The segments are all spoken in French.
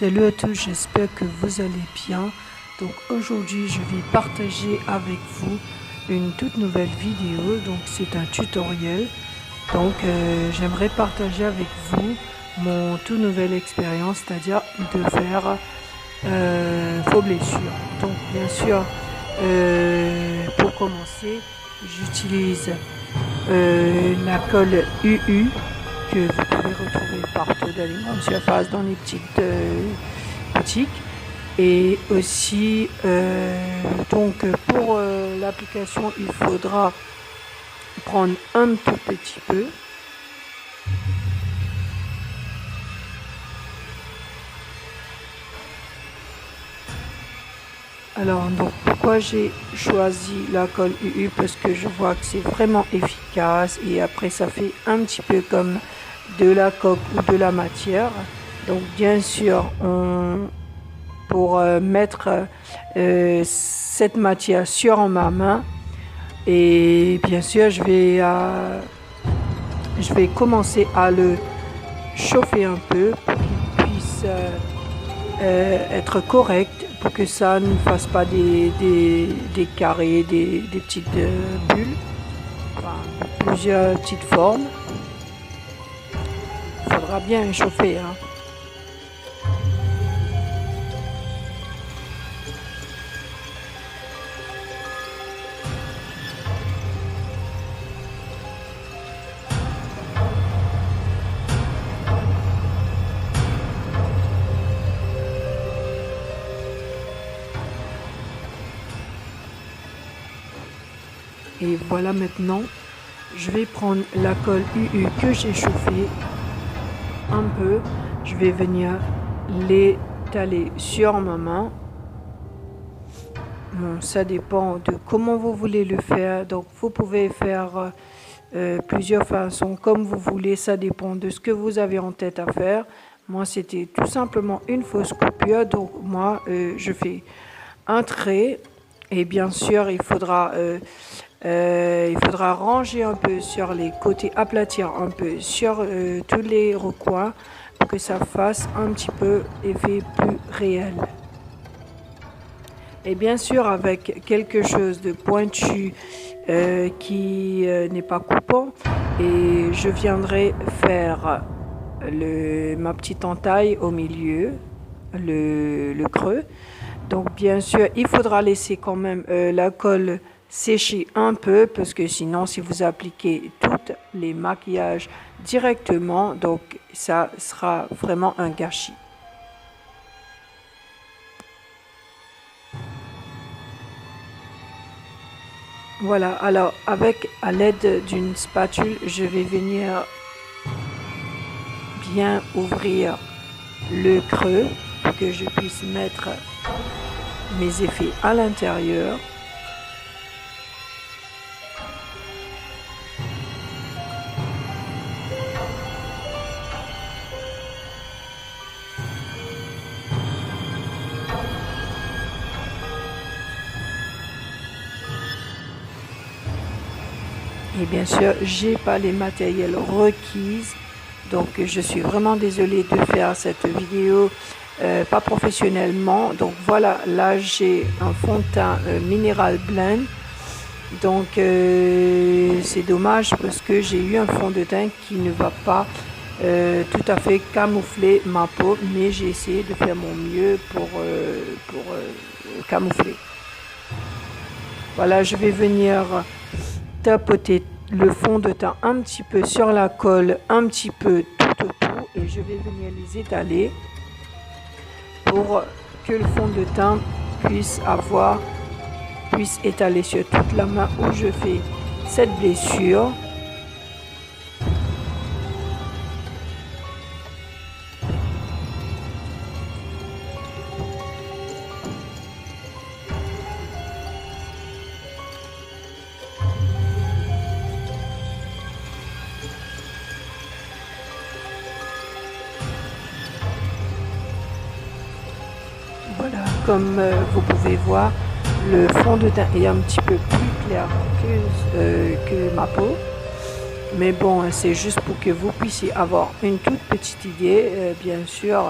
Salut à tous, j'espère que vous allez bien. Donc aujourd'hui, je vais partager avec vous une toute nouvelle vidéo. Donc c'est un tutoriel. Donc j'aimerais partager avec vous mon toute nouvelle expérience, c'est-à-dire de faire vos blessures. Donc bien sûr, pour commencer, j'utilise la colle UU que vous pouvez retrouver partout dans les grandes surfaces, dans les petites boutiques. Et aussi, donc pour l'application, il faudra prendre un tout petit peu. Alors, donc, pourquoi j'ai choisi la colle UU? Parce que je vois que c'est vraiment efficace et après ça fait un petit peu comme de la coque ou de la matière. Donc, bien sûr, pour mettre cette matière sur ma main, et bien sûr, je vais commencer à le chauffer un peu pour qu'il puisse être correct, pour que ça ne fasse pas des carrés, des petites bulles, enfin, plusieurs petites formes. Il faudra bien chauffer, hein. Et voilà, maintenant, je vais prendre la colle UU que j'ai chauffée un peu. Je vais venir l'étaler sur ma main. Bon, ça dépend de comment vous voulez le faire. Donc, vous pouvez faire plusieurs façons comme vous voulez. Ça dépend de ce que vous avez en tête à faire. Moi, c'était tout simplement une fausse coupure. Donc, moi, je fais un trait. Et bien sûr, il faudra ranger un peu sur les côtés, aplatir un peu sur tous les recoins pour que ça fasse un petit peu effet plus réel. Et bien sûr, avec quelque chose de pointu qui n'est pas coupant, et je viendrai faire ma petite entaille au milieu, le creux. Donc bien sûr, il faudra laisser quand même la colle sécher un peu, parce que sinon, si vous appliquez tous les maquillages directement, donc ça sera vraiment un gâchis. Voilà, alors à l'aide d'une spatule, je vais venir bien ouvrir le creux pour que je puisse mettre mes effets à l'intérieur. Et bien sûr, j'ai pas les matériels requis, donc je suis vraiment désolée de faire cette vidéo pas professionnellement. Donc voilà, là j'ai un fond de teint Mineral Blend. Donc c'est dommage parce que j'ai eu un fond de teint qui ne va pas tout à fait camoufler ma peau, mais j'ai essayé de faire mon mieux pour camoufler. Voilà, je vais venir tapoter le fond de teint un petit peu sur la colle, un petit peu tout autour, et je vais venir les étaler pour que le fond de teint puisse étaler sur toute la main où je fais cette blessure. Voilà, comme vous pouvez voir, le fond de teint est un petit peu plus clair que ma peau. Mais bon, c'est juste pour que vous puissiez avoir une toute petite idée. Bien sûr,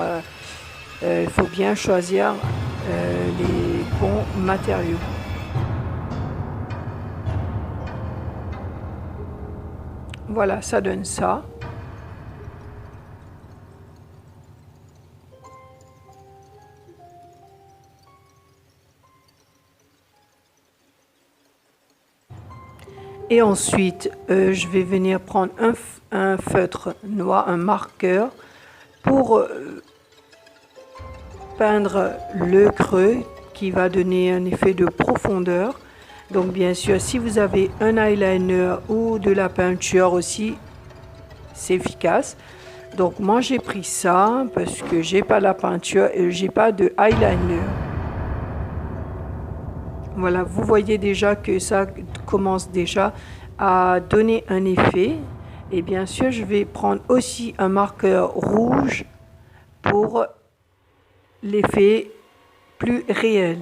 il faut bien choisir les bons matériaux. Voilà, ça donne ça. Et ensuite, je vais venir prendre un feutre noir, un marqueur, pour peindre le creux qui va donner un effet de profondeur. Donc bien sûr, si vous avez un eyeliner ou de la peinture aussi, c'est efficace. Donc moi j'ai pris ça parce que j'ai pas la peinture et j'ai pas de eyeliner. Voilà, vous voyez déjà que ça commence déjà à donner un effet. Et bien sûr, je vais prendre aussi un marqueur rouge pour l'effet plus réel.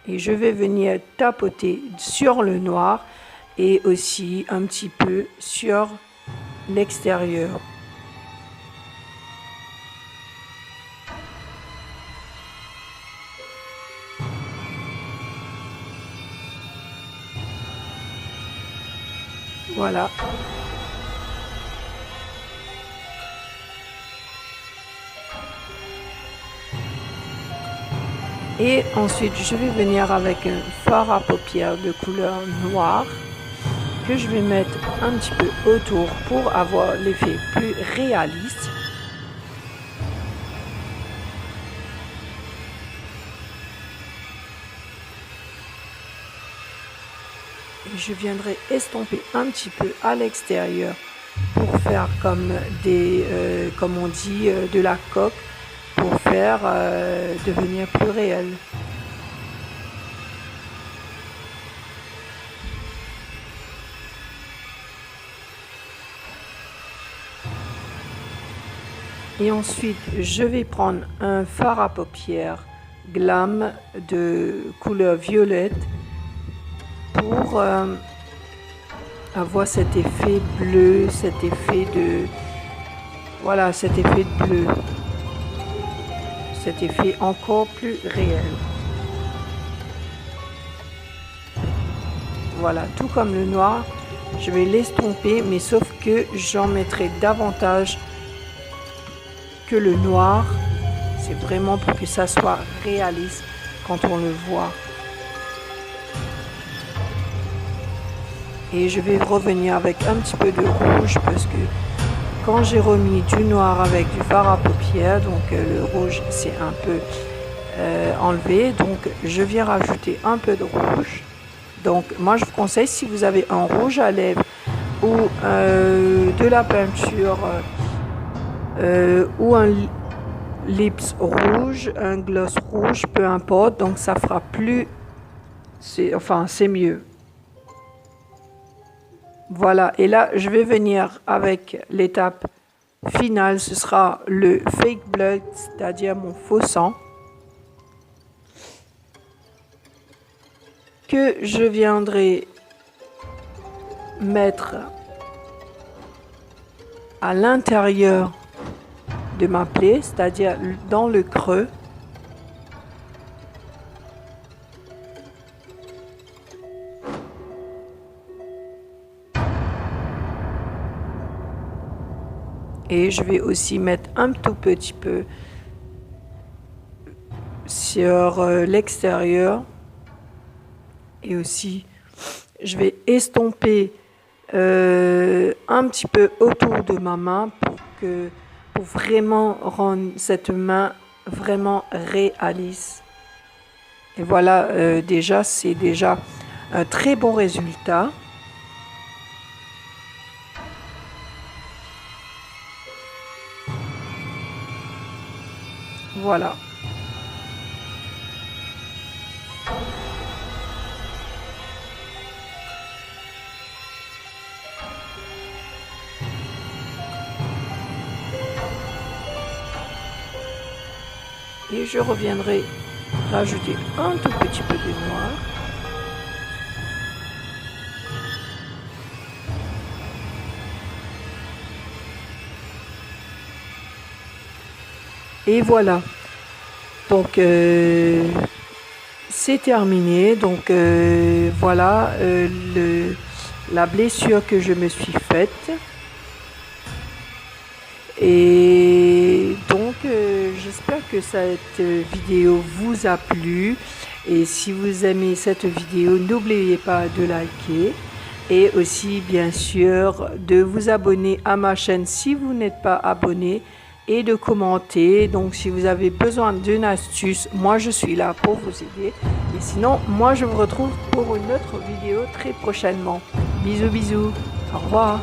Et je vais venir tapoter sur le noir et aussi un petit peu sur l'extérieur. Voilà. Et ensuite, je vais venir avec un fard à paupières de couleur noire que je vais mettre un petit peu autour pour avoir l'effet plus réaliste. Et je viendrai estomper un petit peu à l'extérieur pour faire comme comme on dit, de la coque, pour faire devenir plus réel. Et ensuite, je vais prendre un fard à paupières Glam de couleur violette pour avoir cet effet bleu, cet effet de... Voilà, cet effet de bleu. Cet effet encore plus réel. Voilà, tout comme le noir, je vais l'estomper, mais sauf que j'en mettrai davantage que le noir. C'est vraiment pour que ça soit réaliste quand on le voit. Et je vais revenir avec un petit peu de rouge parce que quand j'ai remis du noir avec du fard à paupières, donc le rouge c'est un peu enlevé, donc je viens rajouter un peu de rouge. Donc moi je vous conseille, si vous avez un rouge à lèvres ou de la peinture ou un lips rouge, un gloss rouge, peu importe, donc ça fera plus, c'est mieux. Voilà, et là je vais venir avec l'étape finale, ce sera le fake blood, c'est-à-dire mon faux sang, que je viendrai mettre à l'intérieur de ma plaie, c'est-à-dire dans le creux. Et je vais aussi mettre un tout petit peu sur l'extérieur. Et aussi, je vais estomper un petit peu autour de ma main pour vraiment rendre cette main vraiment réaliste. Et voilà, déjà, c'est déjà un très bon résultat. Voilà. Et je reviendrai rajouter un tout petit peu de noir. Et voilà. Donc, c'est terminé. Donc, voilà la blessure que je me suis faite. Et donc, j'espère que cette vidéo vous a plu. Et si vous aimez cette vidéo, n'oubliez pas de liker. Et aussi, bien sûr, de vous abonner à ma chaîne si vous n'êtes pas abonné. Et de commenter. Donc, si vous avez besoin d'une astuce, moi, je suis là pour vous aider. Et sinon, moi, je vous retrouve pour une autre vidéo très prochainement. Bisous, bisous. Au revoir.